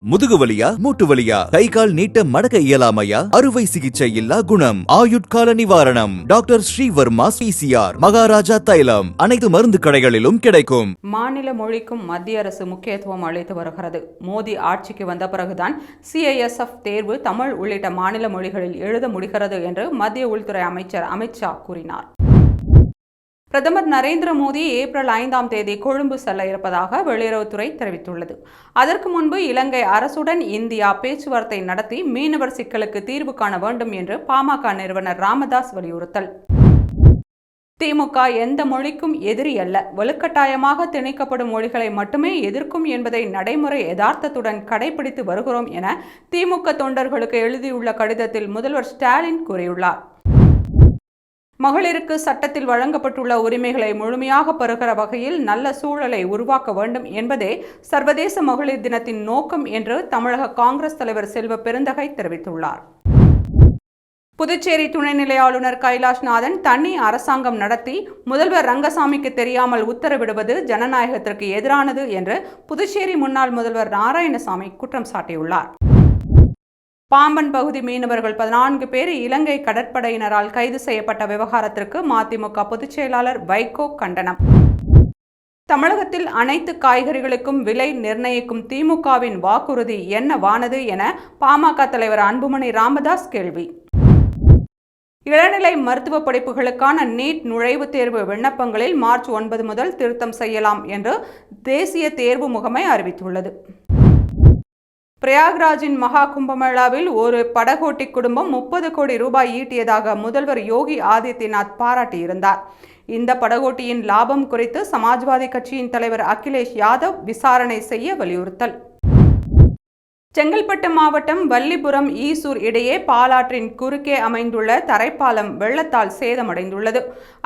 முதுகு வலியா மூட்டு வலியா கை கால் நீட்ட மடக்க இயலாமையா அறுவை சிகிச்சை இல்லா குணம் ஆயுட்கால நிவாரணம் டாக்டர் ஸ்ரீவர்மா பிசிஆர் மகாராஜா தைலம் அனைத்து மருந்து கடைகளிலும் கிடைக்கும். மாநில மொழிக்கும் மத்திய அரசு முக்கியத்துவம் அளித்து வருகிறது. மோடி ஆட்சிக்கு வந்த பிறகுதான் CISF தேர்வு தமிழ் உள்ளிட்ட மாநில மொழிகளில் எழுத முடிகிறது என்று மத்திய உள்துறை அமைச்சர் அமித்ஷா கூறினார். பிரதமர் நரேந்திர மோடி ஏப்ரல் 5ஆம் தேதி கொழும்பு செல்ல இருப்பதாக வெளியுறவுத்துறை தெரிவித்துள்ளது. அதற்கு முன்பு இலங்கை அரசுடன் இந்தியா பேச்சுவார்த்தை நடத்தி மீனவர் சிக்கலுக்கு தீர்வு காண வேண்டும் என்று பாமக நிறுவனர் ராமதாஸ் வலியுறுத்தல். திமுக எந்த மொழிக்கும் எதிரி அல்ல, வலுக்கட்டாயமாக திணிக்கப்படும் மொழிகளை மட்டுமே எதிர்க்கும் என்பதை நடைமுறை யதார்த்தத்துடன் கடைபிடித்து வருகிறோம் என திமுக தொண்டர்களுக்கு எழுதியுள்ள கடிதத்தில் முதல்வர் ஸ்டாலின் கூறியுள்ளார். மகளிருக்கு சட்டத்தில் வழங்கப்பட்டுள்ள உரிமைகளை முழுமையாக பெறுகிற வகையில் நல்ல சூழலை உருவாக்க வேண்டும் என்பதே சர்வதேச மகளிர் தினத்தின் நோக்கம் என்று தமிழக காங்கிரஸ் தலைவர் செல்வ பெருந்தகை தெரிவித்துள்ளார். புதுச்சேரி துணைநிலை ஆளுநர் கைலாஷ்நாதன் தனி அரசாங்கம் நடத்தி முதல்வர் ரங்கசாமிக்கு தெரியாமல் உத்தரவிடுவது ஜனநாயகத்திற்கு எதிரானது என்று புதுச்சேரி முன்னாள் முதல்வர் நாராயணசாமி குற்றம் சாட்டியுள்ளார். பாம்பன் பகுதி மீனவர்கள் 14 பேர் இலங்கை கடற்படையினரால் கைது செய்யப்பட்ட விவகாரத்திற்கு மதிமுக பொதுச் செயலாளர் வைகோ கண்டனம். தமிழகத்தில் அனைத்து காய்கறிகளுக்கும் விலை நிர்ணயிக்கும் திமுகவின் வாக்குறுதி என்னவானது என பாமக தலைவர் அன்புமணி ராமதாஸ் கேள்வி. இளநிலை மருத்துவ படிப்புகளுக்கான நீட் நுழைவுத் தேர்வு விண்ணப்பங்களில் மார்ச் 9 முதல் திருத்தம் செய்யலாம் என்று தேசிய தேர்வு முகமை அறிவித்துள்ளது. பிரயாக்ராஜின் மகா கும்பமேளாவில் ஒரு படகோட்டி குடும்பம் 30 கோடி ரூபாய் ஈட்டியதாக முதல்வர் யோகி ஆதித்யநாத் பாராட்டியிருந்தார். இந்த படகோட்டியின் லாபம் குறித்து சமாஜ்வாதி கட்சியின் தலைவர் அகிலேஷ் யாதவ் விசாரணை செய்ய வலியுறுத்தல். செங்கல்பட்டு மாவட்டம் வல்லிபுரம் ஈசூர் இடையே பாலாற்றின் குறுக்கே அமைந்துள்ள தரைப்பாலம் வெள்ளத்தால் சேதமடைந்துள்ளது.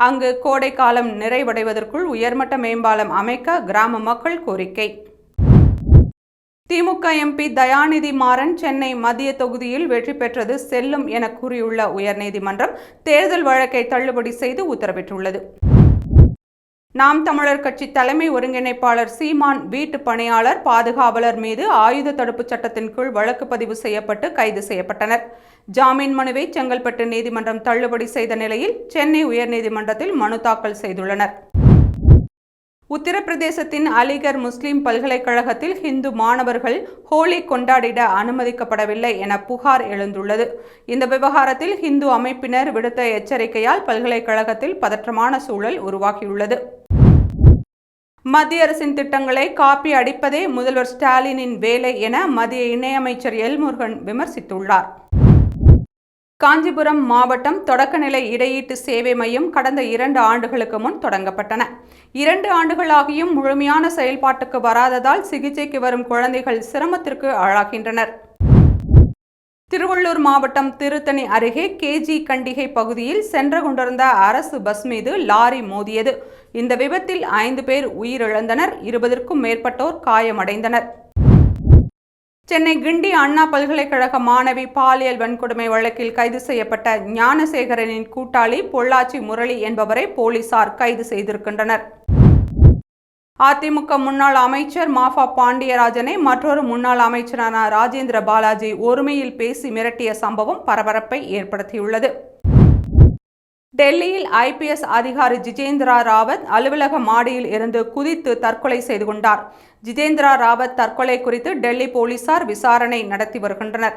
அங்கு கோடைக்காலம் நிறைவடைவதற்குள் உயர்மட்ட மேம்பாலம் அமைக்க கிராம மக்கள் கோரிக்கை. திமுக MP தயாநிதி மாறன் சென்னை மத்திய தொகுதியில் வெற்றி பெற்றது செல்லும் என கூறியுள்ள உயர்நீதிமன்றம் தேர்தல் வழக்கை தள்ளுபடி செய்து உத்தரவிட்டுள்ளது. நாம் தமிழர் கட்சி தலைமை ஒருங்கிணைப்பாளர் சீமான் வீட்டு பணியாளர் பாதுகாவலர் மீது ஆயுத தடுப்பு சட்டத்தின் கீழ் வழக்கு பதிவு செய்யப்பட்டு கைது செய்யப்பட்டனர். ஜாமீன் மனுவை செங்கல்பட்டு நீதிமன்றம் தள்ளுபடி செய்த நிலையில் சென்னை உயர்நீதிமன்றத்தில் மனு தாக்கல் செய்துள்ளனர். உத்தரப்பிரதேசத்தின் அலிகர் முஸ்லிம் பல்கலைக்கழகத்தில் ஹிந்து மாணவர்கள் ஹோலி கொண்டாடிட அனுமதிக்கப்படவில்லை என புகார் எழுந்துள்ளது. இந்த விவகாரத்தில் ஹிந்து அமைப்பினர் விடுத்த எச்சரிக்கையால் பல்கலைக்கழகத்தில் பதற்றமான சூழல் உருவாகியுள்ளது. மத்திய அரசின் திட்டங்களை காப்பி அடிப்பதே முதல்வர் ஸ்டாலினின் வேலை என மத்திய இணையமைச்சர் எல் முருகன் விமர்சித்துள்ளார். காஞ்சிபுரம் மாவட்டம் தொடக்கநிலை இடையீட்டு சேவை மையம் கடந்த 2 ஆண்டுகளுக்கு முன் தொடங்கப்பட்டன. 2 ஆண்டுகளாகியும் முழுமையான செயல்பாட்டுக்கு வராததால் சிகிச்சைக்கு வரும் குழந்தைகள் சிரமத்திற்கு ஆளாகின்றனர். திருவள்ளூர் மாவட்டம் திருத்தணி அருகே KG கண்டிகை பகுதியில் சென்று கொண்டிருந்த அரசு பஸ் மீது லாரி மோதியது. இந்த விபத்தில் 5 பேர் உயிரிழந்தனர், 20க்கும் மேற்பட்டோர் காயமடைந்தனர். சென்னை கிண்டி அண்ணா பல்கலைக்கழக மாணவி பாலியல் வன்கொடுமை வழக்கில் கைது செய்யப்பட்ட ஞானசேகரனின் கூட்டாளி பொள்ளாச்சி முரளி என்பவரை போலீசார் கைது செய்திருக்கின்றனர். அதிமுக முன்னாள் அமைச்சர் மாஃபா பாண்டியராஜனை மற்றொரு முன்னாள் அமைச்சரான ராஜேந்திர பாலாஜி ஒருமையில் பேசி மிரட்டிய சம்பவம் பரபரப்பை ஏற்படுத்தியுள்ளது. டெல்லியில் IPS அதிகாரி ஜிதேந்திரா ராவத் அலுவலக மாடியில் இருந்து குதித்து தற்கொலை செய்து கொண்டார். ஜிதேந்திரா ராவத் தற்கொலை குறித்து டெல்லி போலீசார் விசாரணை நடத்தி வருகின்றனர்.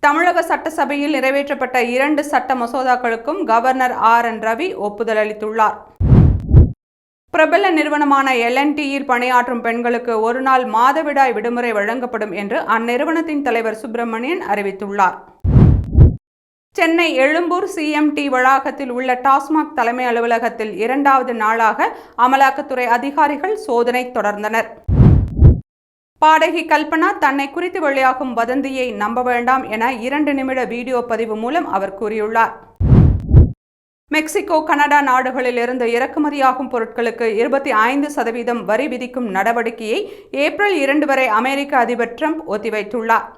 தமிழக சட்டசபையில் நிறைவேற்றப்பட்ட 2 சட்ட மசோதாக்களுக்கும் கவர்னர் RN ரவி ஒப்புதல் அளித்துள்ளார். பிரபல நிறுவனமான L&Tயில் பணியாற்றும் பெண்களுக்கு ஒரு நாள் மாதவிடாய் விடுமுறை வழங்கப்படும் என்று அந்நிறுவனத்தின் தலைவர் சுப்பிரமணியன் அறிவித்துள்ளார். சென்னை எழும்பூர் CMT வளாகத்தில் உள்ள டாஸ்மாக் தலைமை அலுவலகத்தில் 2வது நாளாக அமலாக்கத்துறை அதிகாரிகள் சோதனை தொடர்ந்தனர். பாடகி கல்பனா தன்னை குறித்து வெளியாகும் வதந்தியை நம்ப வேண்டாம் என 2 நிமிட வீடியோ பதிவு மூலம் அவர் கூறியுள்ளார். மெக்சிகோ, கனடா நாடுகளில் இருந்து இறக்குமதியாகும் பொருட்களுக்கு 25% வரி விதிக்கும் நடவடிக்கையை ஏப்ரல் 2 வரை அமெரிக்க அதிபர் ட்ரம்ப் ஒத்திவைத்துள்ளார்.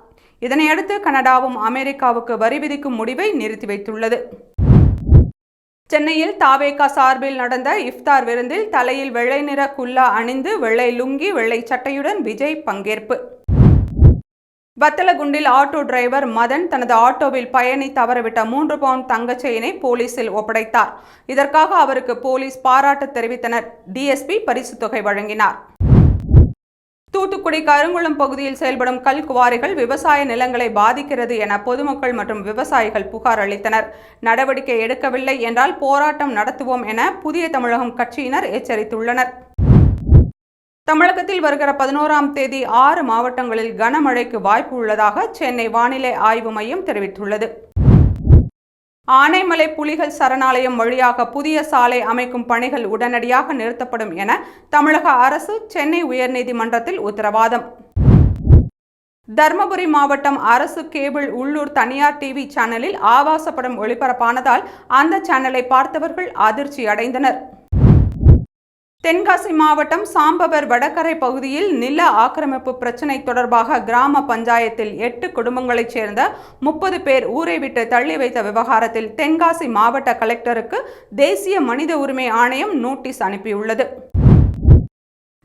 இதனையடுத்து கனடாவும் அமெரிக்காவுக்கு வரி விதிக்கும் முடிவை நிறுத்தி வைத்துள்ளது. சென்னையில் தாவேகா சார்பில் நடந்த இஃப்தார் விருந்தில் தலையில் வெள்ளை நிற குல்லா அணிந்து வெள்ளை லுங்கி வெள்ளை சட்டையுடன் விஜய் பங்கேற்பு. வத்தலகுண்டில் ஆட்டோ டிரைவர் மதன் தனது ஆட்டோவில் பயணி தவறவிட்ட 3 பவுண்ட் தங்கச் செயினை போலீசில் ஒப்படைத்தார். இதற்காக அவருக்கு போலீஸ் பாராட்டு தெரிவித்தனர். டிஎஸ்பி பரிசுத் தொகை வழங்கினார். தூத்துக்குடி கருங்குளம் பகுதியில் செயல்படும் கல் குவாரிகள் விவசாய நிலங்களை பாதிக்கிறது என பொதுமக்கள் மற்றும் விவசாயிகள் புகார் அளித்தனர். நடவடிக்கை எடுக்கவில்லை என்றால் போராட்டம் நடத்துவோம் என புதிய தமிழகம் கட்சியினர் எச்சரித்துள்ளனர். தமிழகத்தில் வருகிற 11ஆம் தேதி 6 மாவட்டங்களில் கனமழைக்கு வாய்ப்பு உள்ளதாக சென்னை வானிலை ஆய்வு மையம் தெரிவித்துள்ளது. ஆனைமலை புலிகள் சரணாலயம் வழியாக புதிய சாலை அமைக்கும் பணிகள் உடனடியாக நிறுத்தப்படும் என தமிழக அரசு சென்னை உயர்நீதிமன்றத்தில் உத்தரவாதம். தர்மபுரி மாவட்டம் அரசு கேபிள் உள்ளூர் தனியார் டிவி சேனலில் ஆபாச படம் ஒளிபரப்பானதால் அந்த சேனலை பார்த்தவர்கள் அதிர்ச்சி அடைந்தனர். தென்காசி மாவட்டம் சாம்பவர் வடகரை பகுதியில் நில ஆக்கிரமிப்பு பிரச்சினை தொடர்பாக கிராம பஞ்சாயத்தில் 8 குடும்பங்களைச் சேர்ந்த 30 பேர் ஊரை விட்டு தள்ளி வைத்த விவகாரத்தில் தென்காசி மாவட்ட கலெக்டருக்கு தேசிய மனித உரிமை ஆணையம் நோட்டீஸ் அனுப்பியுள்ளது.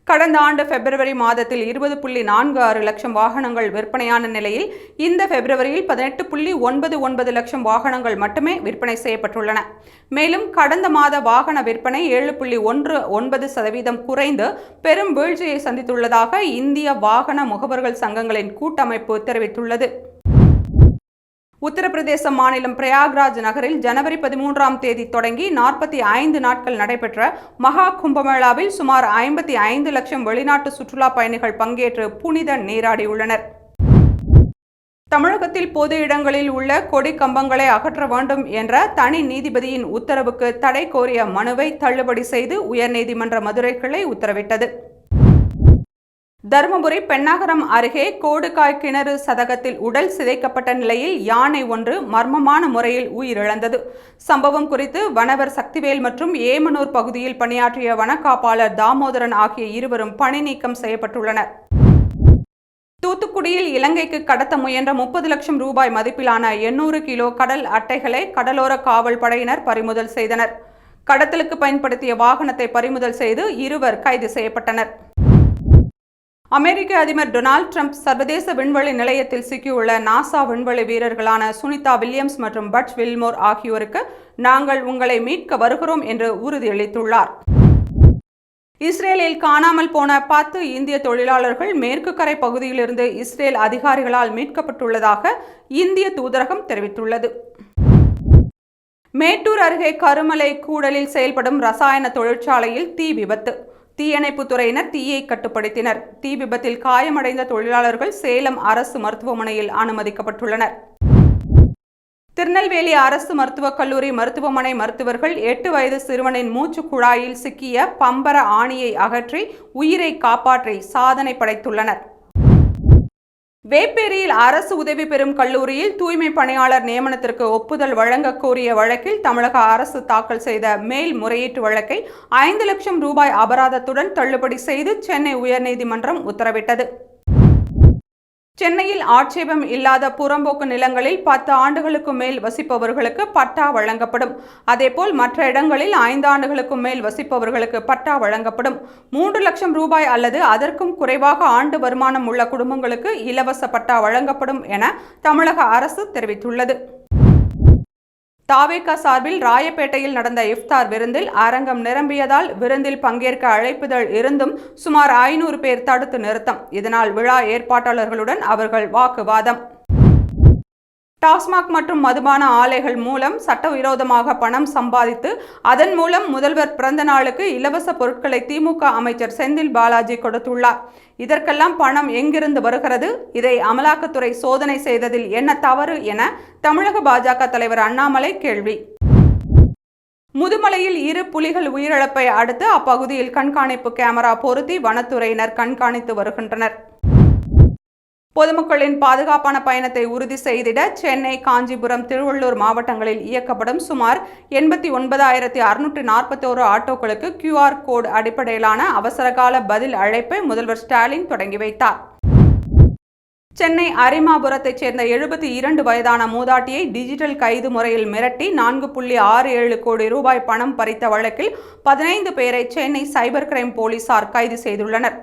கடந்த ஆண்டு பிப்ரவரி மாதத்தில் 20.46 லட்சம் வாகனங்கள் விற்பனையான நிலையில் இந்த பிப்ரவரியில் 18.99 லட்சம் வாகனங்கள் மட்டுமே விற்பனை செய்யப்பட்டுள்ளன. மேலும் கடந்த மாத வாகன விற்பனை 7.19% குறைந்து பெரும் வீழ்ச்சியை சந்தித்துள்ளதாக இந்திய வாகன முகவர்கள் சங்கங்களின் கூட்டமைப்பு தெரிவித்துள்ளது. உத்தரப்பிரதேச மாநிலம் பிரயாக்ராஜ் நகரில் ஜனவரி 13ஆம் தேதி தொடங்கி 45 நாட்கள் நடைபெற்ற மகா கும்பமேளாவில் சுமார் 55 லட்சம் வெளிநாட்டு சுற்றுலா பயணிகள் பங்கேற்று புனித நீராடியுள்ளனர். தமிழகத்தில் பொது இடங்களில் உள்ள கொடி கம்பங்களை அகற்ற வேண்டும் என்ற தனி நீதிபதியின் உத்தரவுக்கு தடை கோரிய மனுவை தள்ளுபடி செய்து உயர்நீதிமன்ற மதுரை கிளை உத்தரவிட்டது. தருமபுரி பெண்ணாகரம் அருகே கோடுகாய் கிணறு சதகத்தில் உடல் சிதைக்கப்பட்ட நிலையில் யானை ஒன்று மர்மமான முறையில் உயிரிழந்தது. சம்பவம் குறித்து வனவர் சக்திவேல் மற்றும் ஏமனூர் பகுதியில் பணியாற்றிய வனக்காப்பாளர் தாமோதரன் ஆகிய இருவரும் பணி நீக்கம் செய்யப்பட்டுள்ளனர். தூத்துக்குடியில் இலங்கைக்கு கடத்த முயன்ற 30 லட்சம் ரூபாய் மதிப்பிலான 800 கிலோ கடல் அட்டைகளை கடலோர காவல் படையினர் பறிமுதல் செய்தனர். கடத்தலுக்கு பயன்படுத்திய வாகனத்தை பறிமுதல் செய்து இருவர் கைது செய்யப்பட்டனர். அமெரிக்க அதிபர் டொனால்ட் ட்ரம்ப் சர்வதேச விண்வெளி நிலையத்தில் சிக்கியுள்ள நாசா விண்வெளி வீரர்களான சுனிதா வில்லியம்ஸ் மற்றும் பட் வில்மோர் ஆகியோருக்கு நாங்கள் உங்களை மீட்க வருகிறோம் என்று உறுதியளித்துள்ளார். இஸ்ரேலில் காணாமல் போன 10 இந்திய தொழிலாளர்கள் மேற்கு கரை பகுதியிலிருந்து இஸ்ரேல் அதிகாரிகளால் மீட்கப்பட்டுள்ளதாக இந்திய தூதரகம் தெரிவித்துள்ளது. மேட்டூர் அருகே கருமலை கூடலில் செயல்படும் ரசாயன தொழிற்சாலையில் தீ விபத்து. தீயணைப்பு துறையினர் தீயை கட்டுப்படுத்தினர். தீ விபத்தில் காயமடைந்த தொழிலாளர்கள் சேலம் அரசு மருத்துவமனையில் அனுமதிக்கப்பட்டுள்ளனர். திருநெல்வேலி அரசு மருத்துவக் கல்லூரி மருத்துவமனை மருத்துவர்கள் 8 வயது சிறுவனின் மூச்சு குழாயில் சிக்கிய பம்பர ஆணியை அகற்றி உயிரை காப்பாற்றி சாதனை படைத்துள்ளனர். வேப்பேரியில் அரசு உதவி பெறும் கல்லூரியில் தூய்மை பணியாளர் நியமனத்திற்கு ஒப்புதல் வழங்க கோரிய வழக்கில் தமிழக அரசு தாக்கல் செய்த மேல்முறையீட்டு வழக்கை 5 லட்சம் ரூபாய் அபராதத்துடன் தள்ளுபடி செய்து சென்னை உயர்நீதிமன்றம் உத்தரவிட்டது. சென்னையில் ஆட்சேபம் இல்லாத புறம்போக்கு நிலங்களில் 10 ஆண்டுகளுக்கு மேல் வசிப்பவர்களுக்கு பட்டா வழங்கப்படும். அதேபோல் மற்ற இடங்களில் 5 ஆண்டுகளுக்கு மேல் வசிப்பவர்களுக்கு பட்டா வழங்கப்படும். 3 லட்சம் ரூபாய் அல்லது அதற்கும் குறைவாக ஆண்டு வருமானம் உள்ள குடும்பங்களுக்கு இலவச பட்டா வழங்கப்படும் என தமிழக அரசு தெரிவித்துள்ளது. தாவேகா சார்பில் ராயப்பேட்டையில் நடந்த இஃப்தார் விருந்தில் அரங்கம் நிரம்பியதால் விருந்தில் பங்கேற்க அழைப்புதல் இருந்தும் சுமார் 500 பேர் தடுத்து நிறுத்தம். இதனால் விழா ஏற்பாட்டாளர்களுடன் அவர்கள் வாக்குவாதம். டாஸ்மாக் மற்றும் மதுபான ஆலைகள் மூலம் சட்டவிரோதமாக பணம் சம்பாதித்து அதன் மூலம் முதல்வர் பிறந்த நாளுக்கு இலவச பொருட்களை திமுக அமைச்சர் செந்தில் பாலாஜி கொடுத்துள்ளார். இதற்கெல்லாம் பணம் எங்கிருந்து வருகிறது? இதை அமலாக்கத்துறை சோதனை செய்ததில் என்ன தவறு என தமிழக பாஜக தலைவர் அண்ணாமலை கேள்வி. முதுமலையில் 2 புலிகள் உயிரிழப்பை அடுத்து அப்பகுதியில் கண்காணிப்பு கேமரா பொருத்தி வனத்துறையினர் கண்காணித்து வருகின்றனர். பொதுமக்களின் பாதுகாப்பான பயணத்தை உறுதி செய்திட சென்னை, காஞ்சிபுரம், திருவள்ளூர் மாவட்டங்களில் இயக்கப்படும் சுமார் 89,641 ஆட்டோக்களுக்கு QR கோட் அடிப்படையிலான அவசரகால பதில் அழைப்பை முதல்வர் ஸ்டாலின் தொடங்கி வைத்தார். சென்னை அரிமாபுரத்தைச் சேர்ந்த 72 வயதான மூதாட்டியை டிஜிட்டல் கைது முறையில் மிரட்டி 4.67 கோடி ரூபாய் பணம் பறித்த வழக்கில் 15 பேரை சென்னை சைபர் கிரைம் போலீசார் கைது செய்துள்ளனர்.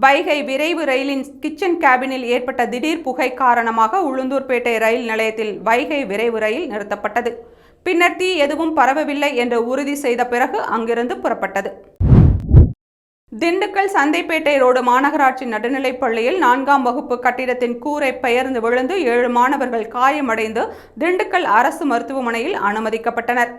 வைகை விரைவு ரயிலின் கிச்சன் கேபினில் ஏற்பட்ட திடீர் புகை காரணமாக உளுந்தூர்பேட்டை ரயில் நிலையத்தில் வைகை விரைவு ரயில் நிறுத்தப்பட்டது. பின்னர் தீ எதுவும் பரவவில்லை என்று உறுதி செய்த பிறகு அங்கிருந்து புறப்பட்டது. திண்டுக்கல் சந்தைப்பேட்டை ரோடு மாநகராட்சி நடுநிலைப் பள்ளியில் 4ஆம் வகுப்பு கட்டிடத்தின் கூரை பெயர்ந்து விழுந்து 7 மாணவர்கள் காயமடைந்து திண்டுக்கல் அரசு மருத்துவமனையில் அனுமதிக்கப்பட்டனர்.